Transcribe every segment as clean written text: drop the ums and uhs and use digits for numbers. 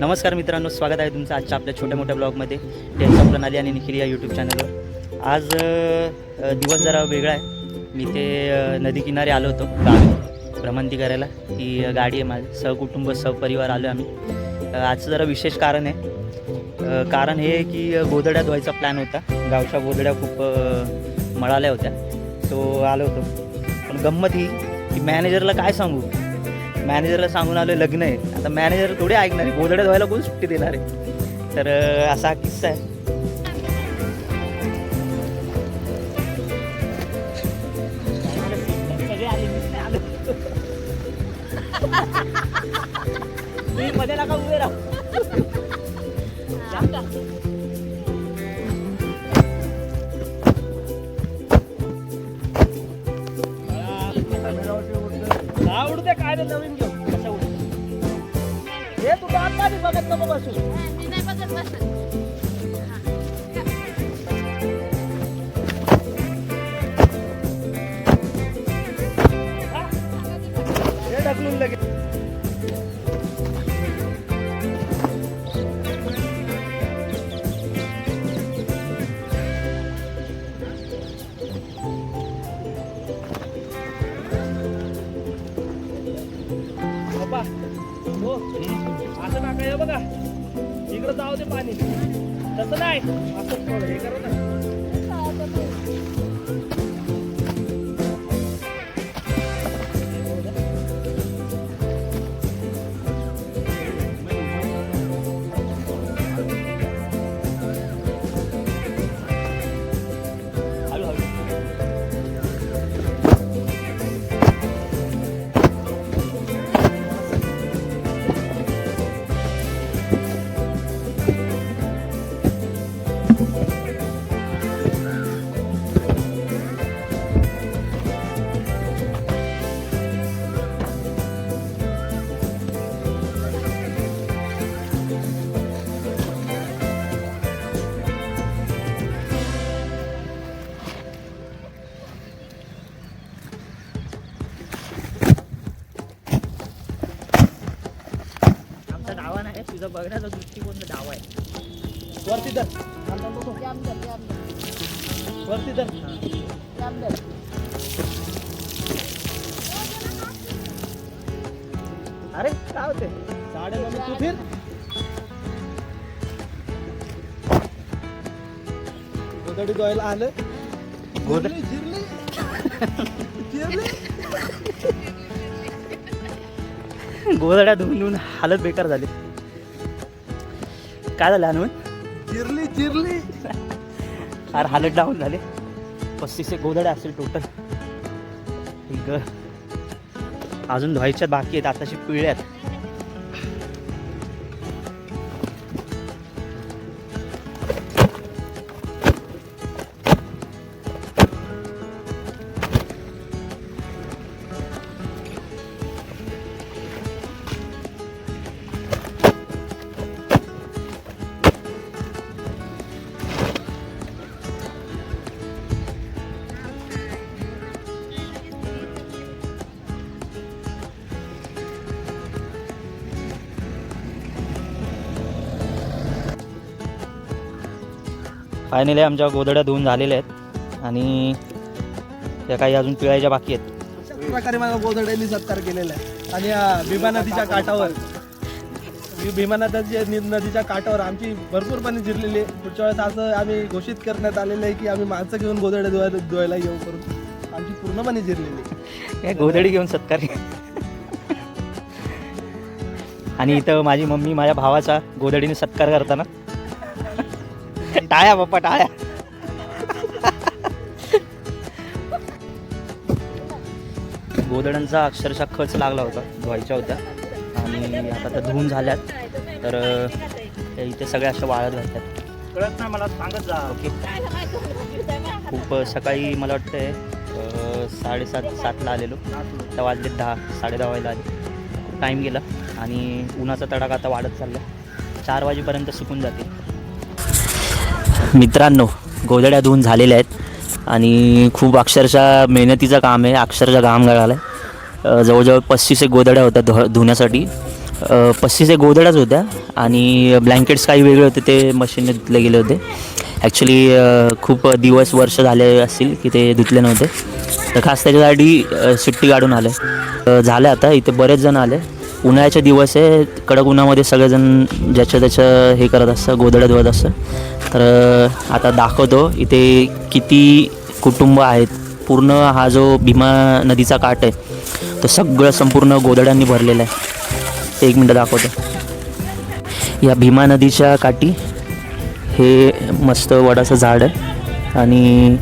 नमस्कार मित्रांनो, स्वागत आहे तुमचं आजच्या आपल्या छोट्या मोठ्या ब्लॉगमध्ये. टेन्शन प्रणाली आणि निखिल या यूट्यूब चॅनलवर. आज दिवस जरा वेगळा आहे. मी ते नदीकिनारी आलो होतो गावी भ्रमंती करायला. ही गाडी आहे माझी, सहकुटुंब सहपरिवार आलो आम्ही. आजचं जरा विशेष कारण आहे. कारण हे की गोधड्या धुवायचा प्लॅन होता. गावच्या गोधड्या खूप मळाल्या होत्या, तो आलो होतो. पण गंमत ही की मॅनेजरला काय सांगू, मॅनेजरला सांगून आलो लग्न आहे. आता मॅनेजर थोडे ऐकणार आहे, गोधड्या धुवायला कोण सुट्टी देणार आहे. तर असा किस्सा आहे. मध्ये नका उभे राहा. उडते काय नवीन घेऊ कसं उडते हे तू आता बघत नको बसू. हे ढकलून लगेच हो असं टाकाय बघा, इकडं जाऊ दे पाणी. तसं नाही, असं थोडं हे करू ना. डावा नाही, तुझा बघण्याचा दृष्टिकोन डावा आहे. वरती धर, वरती धर. अरे काय होते साडे मम्मी तू फिर. गोधडी धुवायला आलं, गोधडी जिरली जिरली. गोधड्या धुवून हालत बेकार झाली. काय झालं अनु? चिरली चिरली. अरे हालत डाऊन झाले. 35 गोधड्या असेल टोटल. अजून धुवायच्या बाकी आहेत, आताशी पिळ्यात. फायनली आमच्या गोधड्या धुवून झालेल्या आहेत आणि त्या काही अजून पिळायच्या बाकी आहेत. अशा प्रकारे मला गोधड्यांनी सत्कार केलेला आहे. आणि भीमा नदीच्या काठावर, भीमा नदीच्या काठावर आमची भरपूर पाणी जिरलेली आहे. पुढच्या वेळेस असं आम्ही घोषित करण्यात आलेलं आहे की आम्ही माणसं घेऊन गोधड्या धुवायला येऊ करून. आमची पूर्णपणे जिरलेली आहे. गोधडी घेऊन सत्कार. आणि इथं माझी मम्मी माझ्या भावाचा गोधडीने सत्कार करताना टाळ्या बाप्पा टाळ्या. गोधड्यांचा अक्षरशः खच लागला होता, धुवायच्या होत्या आणि आता त्या धुवून झाल्यात. तर इथे सगळ्या अशा वाळत घालतात. कळत नाही मला, सांगत जा. ओके. खूप सकाळी मला वाटतंय 7:30-7ला आलेलो, त्या वाजले 10, 10:30 व्हायला आले. खूप टाईम गेला आणि उन्हाचा तडाखा आता वाढत चालला. 4 वाजेपर्यंत सुकून जाते. मित्रांनो, गोधड्या धुवून झालेल्या आहेत आणि खूप अक्षरशः मेहनतीचं काम आहे, अक्षरशः घाम गळाला आहे. जवळजवळ 35 एक गोधड्या होत्या धुण्यासाठी. 35 एक गोधड्याच होत्या आणि ब्लँकेट्स काही वेगळे होते ते मशीनने धुतले गेले होते. ॲक्च्युली खूप दिवस वर्ष झाले असतील की ते धुतले नव्हते, तर खास त्याच्यासाठी सुट्टी काढून आले. झालं आता इथे बरेच जण आले. उन्हाळ्याचे दिवस आहे, कडक उन्हामध्ये सगळेजण ज्याचं त्याचं हे करत असतं, गोधड्या धुवत असतं. तर आता दाखवतो इथे किती कुटुंब आहेत. पूर्ण हा जो भीमा नदीचा काठ आहे तो सगळं संपूर्ण गोधड्यांनी भरलेला आहे. एक मिनटं दाखवतो. या भीमा नदीच्या काठी हे मस्त वडाचं झाड आहे आणि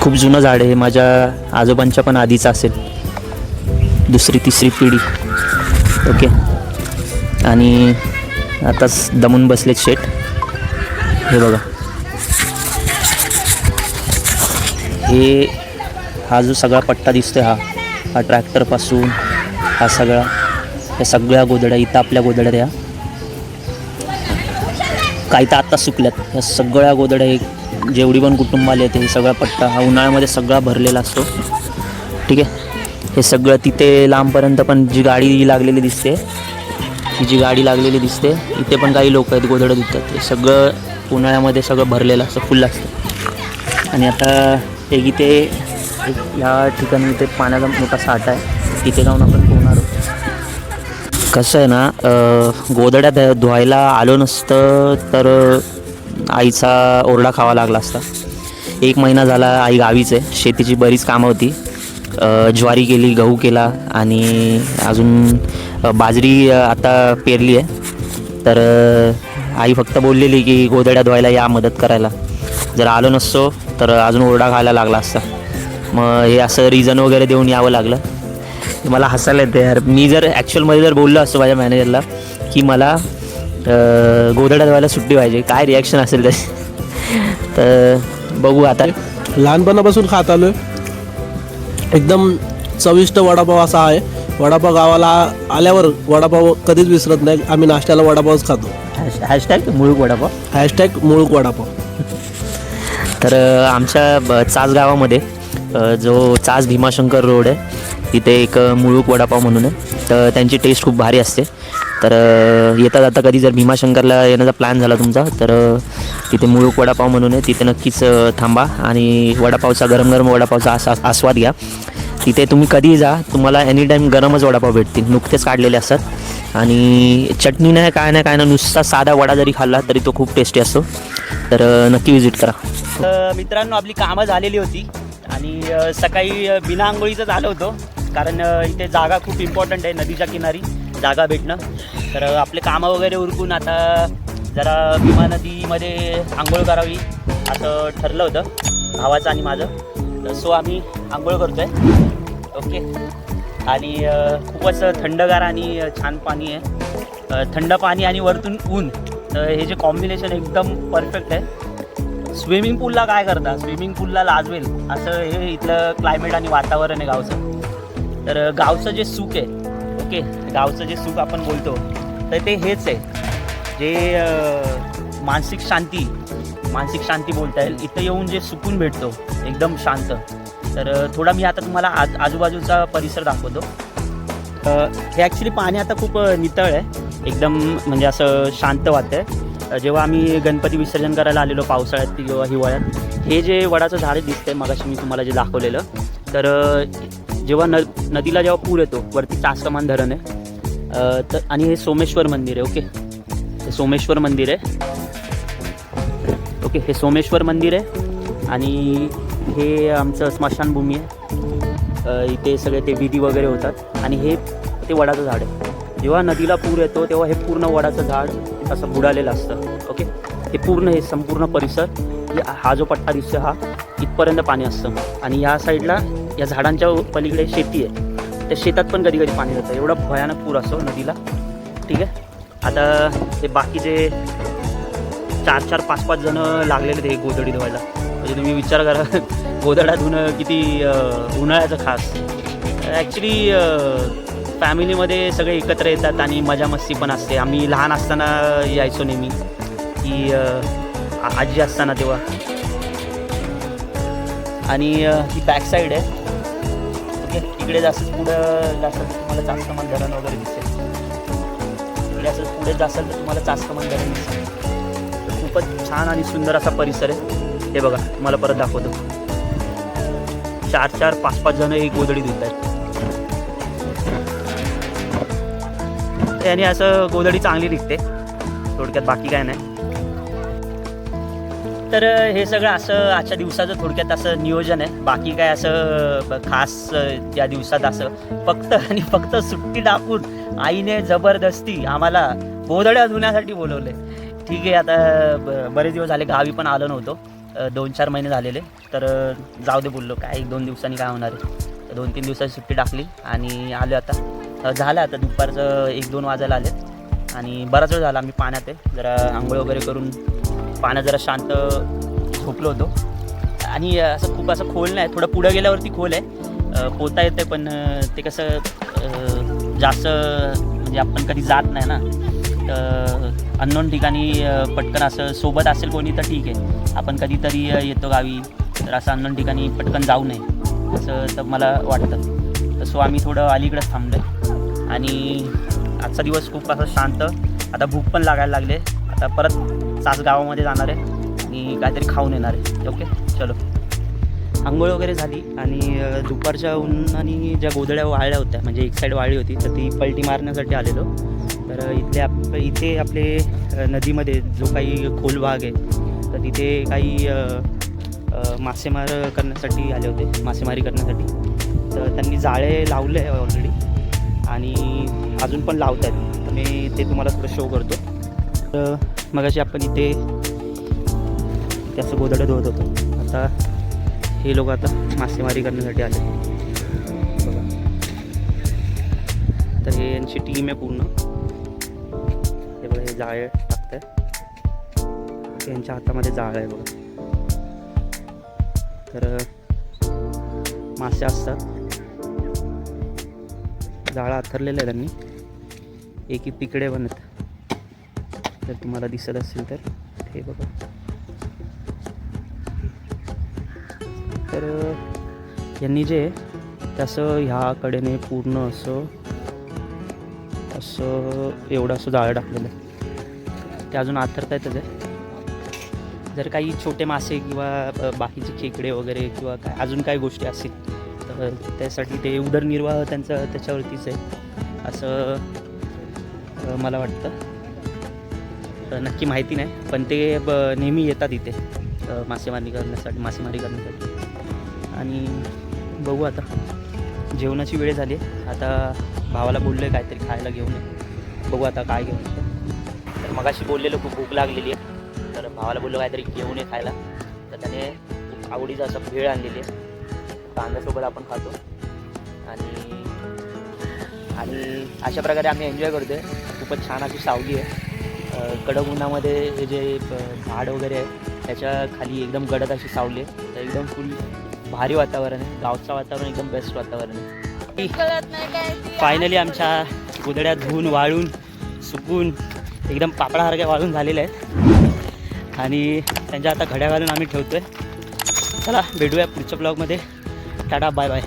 खूप जुनं झाड आहे. माझ्या आजोबांच्या पण आधीचं असेल, 2री-3री पिढी. ओके. आणि आताच दमून बसलेत शेट. हे बघा, हा जो सगळा पट्टा दिसतोय हा ट्रॅक्टरपासून हा सगळा, ह्या सगळ्या गोधड्या इथं आपल्या गोधड्या त्या काही तर आत्ता सुकल्यात. ह्या सगळ्या गोधड्या जेवढी पण कुटुंब आले ते सगळा पट्टा हा उन्हाळ्यामध्ये सगळा भरलेला असतो. ठीक आहे. हे सगळं तिथे लांबपर्यंत पण जी गाडी लागलेली दिसते, ही जी गाडी लागलेली दिसते इथे पण काही लोक आहेत गोधड्या धुतात. हे सगळं उन्हाळ्यामध्ये सगळं भरलेलं असतं, फुल असतं. आणि आता एक इथे या ठिकाणी इथे पाण्याचा मोठा साठा आहे, तिथे जाऊन आपण पोहणार आहोत. कसं आहे ना, गोधड्या धुवायला आलो नसतं तर आईचा ओरडा खावा लागला असता. 1 महिना झाला आई गावीच आहे. शेतीची बरीच कामं होती. ज्वारी केली, गहू केला आणि अजून बाजरी आता पेरली आहे. तर आई फक्त बोललेली की गोधड्या धुवायला या मदत करायला. जर आलो नसतो तर अजून ओरडा खायला लागला असता. मग हे असं रिझन वगैरे देऊन यावं लागलं. मला हसायला येतं यार. मी जर ॲक्च्युअलमध्ये जर बोललो असतो माझ्या मॅनेजरला की मला गोधड्या धुवायला सुट्टी पाहिजे, काय रिॲक्शन असेल त्याची. तर बघू आता. लहानपणापासून खात आलो आहे. एकदम चविष्ट वडापाव असा आहे. वडापाव गावाला आल्यावर वडापाव कधीच विसरत नाही. आम्ही नाश्त्याला वडापावच खातो. हॅशटॅग मुळूक वडापाव, हॅशटॅग मुळूक वडापाव. तर आमच्या चास गावामध्ये जो चास भीमाशंकर रोड आहे तिथे एक मुळूक वडापाव म्हणून आहे. तर त्यांची टेस्ट खूप भारी असते. तर येता जाता कधी जर भीमाशंकरला येण्याचा प्लॅन झाला तुमचा तर तिथे मुळूक वडापाव म्हणून आहे, तिथे नक्कीच थांबा आणि वडापावचा गरम गरम वडापावचा आस्वाद घ्या. तिथे तुम्ही कधीही जा, तुम्हाला एनी टाईम गरमच वडापाव भेटतील, नुकतेच काढलेले असतात. आणि चटणी नाही काय नाही नुसता साधा वडा जरी खाल्ला तरी तो खूप टेस्टी असतो. तर नक्की विजिट करा. मित्रांनो, आपली कामं झालेली होती आणि सकाळी बिना आंघोळीचंच आलो होतो, कारण इथे जागा खूप इम्पॉर्टंट आहे, नदीच्या किनारी जागा भेटणं. तर आपले कामं वगैरे उरकून आता जरा भीमा नदीमध्ये आंघोळ करावी असं ठरलं होतं भावाचं आणि माझं. सो आम्ही आंघोळ करतो आहे. ओके. आणि खूपच थंडगार आणि छान पाणी आहे, थंड पाणी आणि वरतून ऊन. तर हे जे कॉम्बिनेशन एकदम परफेक्ट आहे. स्विमिंग पूलला काय करता, स्विमिंग पूलला लाजवेल असं हे इथलं क्लायमेट आणि वातावरण आहे गावचं. तर गावचं जे सुख आहे, ओके, गावचं जे सुख आपण बोलतो तर ते हेच आहे, जे मानसिक शांती बोलता येईल. इथं येऊन जे सुकून भेटतो एकदम शांत. तर थोडा मी आता तुम्हाला आजूबाजूचा परिसर दाखवतो. हे ॲक्च्युली पाणी आता खूप नितळ आहे, एकदम म्हणजे असं शांत वाटतं. जेव्हा आम्ही गणपती विसर्जन करायला आलेलो पावसाळ्यात किंवा हिवाळ्यात, हे जे वडाचं झाड दिसतंय मगाशी मी तुम्हाला जे दाखवलेलं, तर जेव्हा नदीला जेव्हा पूर येतो, वरती चासकमान धरण आहे, तर आणि हे सोमेश्वर मंदिर आहे. ओके, हे सोमेश्वर मंदिर आहे. ओके, हे सोमेश्वर मंदिर आहे आणि हे आमचं स्मशानभूमी आहे. इथे सगळे ते विधी वगैरे होतात आणि हे ते वडाचं झाड आहे. जेव्हा नदीला पूर येतो तेव्हा हे पूर्ण वडाचं झाड असं बुडालेलं असतं. ओके, हे पूर्ण हे संपूर्ण परिसर, हा जो पट्टा दिसतो हा इथपर्यंत पाणी असतं. आणि या साईडला या झाडांच्या पलीकडे शेती आहे, त्या शेतात पण कधी कधी पाणी जातं. एवढा भयानक पूर असतो नदीला. ठीक आहे. आता हे बाकीचे 4-4, 5-5 जणं लागलेले ते गोधडी धुवायला. म्हणजे तुम्ही विचार करा, गोधड्या धुणं किती उन्हाळ्याचं खास. ॲक्च्युली फॅमिलीमध्ये सगळे एकत्र येतात आणि मजा मस्ती पण असते. आम्ही लहान असताना यायचो नेहमी, की आजी असताना तेव्हा आणि ही बॅक साईड आहे. ओके, इकडे जास्त पुढं जास्त तुम्हाला चासकमान धरण वगैरे दिसेल. इकडे असं पुढे जासाल तर तुम्हाला चासकमान धरण दिसेल. तर खूपच छान आणि सुंदर असा परिसर आहे. हे बघा, तुम्हाला परत दाखवतो. 4-4, 5-5 जण ही गोधडी धुत आहेत. याने असं गोधडी चांगली निघते थोडक्यात, बाकी काय नाही. तर हे सगळं असं आजच्या दिवसाचं थोडक्यात असं नियोजन आहे. बाकी काय असं खास या दिवसात असं फक्त आणि फक्त सुट्टी टाकून आईने जबरदस्ती आम्हाला गोधड्या धुण्यासाठी बोलवले. ठीक आहे, आता बरेच दिवस झाले, गावी पण आलो नव्हतो, 2-4 महिने झालेले. तर जाऊ दे बोललो, काय 1-2 दिवसांनी काय होणार आहे. तर 2-3 दिवसाची सुट्टी टाकली आणि आलो. आता झालं, आता दुपारचं 1-2 वाजायला आले आणि बराच वेळ झाला आम्ही पाण्यात आहे. जरा आंघोळ वगैरे करून पाण्यात जरा शांत झोपलो होतो. आणि असं खूप असं खोल नाही, थोडं पुढं गेल्यावरती खोल आहे, पोहता येते. पण ते कसं जास्त म्हणजे आपण कधी जात नाही ना, तर अननोन ठिकाणी पटकन असं सोबत असेल कोणी तर ठीक आहे. आपण कधीतरी येतो गावी, तर असं अननोन ठिकाणी पटकन जाऊ नये असं तर मला वाटतं. सो आम्ही थोडं अलीकडेच थांबलो आहे आणि आजचा दिवस खूप असं शांत. आता भूक पण लागायला लागले. आता परत सास गावामध्ये जाणार आहे आणि काहीतरी खाऊन येणार आहे. ओके, चलो. आंघोळ वगैरे झाली आणि दुपारच्या उन्हाने ज्या गोधड्या वाळल्या होत्या, म्हणजे एक साईड वाळली होती, तर ती पलटी मारण्यासाठी आलेलो. तर इथे आपले नदीमध्ये जो काही खोल भाग आहे, तर तिथे काही मासेमार करण्यासाठी आले होते, मासेमारी करण्यासाठी. तर त्यांनी जाळे लावले आहे ऑलरेडी आणि अजून पण लावत आहेत. तर मी ते तुम्हाला थोडं शो करतो. तर मगाशी आपण इथे त्याचं गोधडं धुवत होतो. आता हे लोक आता मासेमारी करण्यासाठी आले बघा. तर हे यांची टीम आहे पूर्ण. हे बघा, हे जाळे टाकत आहे, यांच्या हातामध्ये जाळ आहे बघा. तर मासे असतात, जाळं आथरलेलं आहे त्यांनी. एक तिकडे पण आहेत, जर तुम्हाला दिसत असेल तर हे बघा. तर यांनी जे तसं ह्या कडेने पूर्ण असं एवढं असं जाळं टाकलेलं आहे. ते अजून आथरता येतं ते. जर काही छोटे मासे किंवा बाकीचे खेकडे वगैरे किंवा काय अजून काही गोष्टी असतील तर त्यासाठी ते उदरनिर्वाह त्यांचा त्याच्यावरतीच आहे असं मला वाटतं. नक्की माहिती नाही, पण ते नेहमी येतात इथे मासेमारी करण्यासाठी. आणि बघू, आता जेवणाची वेळ झाली. आता भावाला बोललो आहे काहीतरी खायला घेऊन ये. बघू आता काय घेऊन येतो. तर मगाशी बोललेलो खूप भूक लागलेली आहे, तर भावाला बोललो काहीतरी घेऊन ये खायला. तर त्याने खूप आवडीचा असं भेळ आणलेली आहे, कांद्यासोबत आपण खातो. आणि अशा प्रकारे आम्ही एन्जॉय करतो आहे. खूपच छान अशी सावली आहे. कडक उन्हामध्ये हे जे झाड वगैरे आहे त्याच्या खाली एकदम गडद अशी सावली आहे. तर एकदम फुल भारी वातावरण आहे, गावचं वातावरण एकदम बेस्ट वातावरण आहे. फायनली आमच्या गोधड्या धुवून वाळून सुकून एकदम पापडासारख्या वाळून झालेल्या आहेत आणि त्यांच्या आता घड्या घालून आम्ही ठेवतो आहे. चला भेटूया पुढच्या ब्लॉगमध्ये. Tata, bye bye.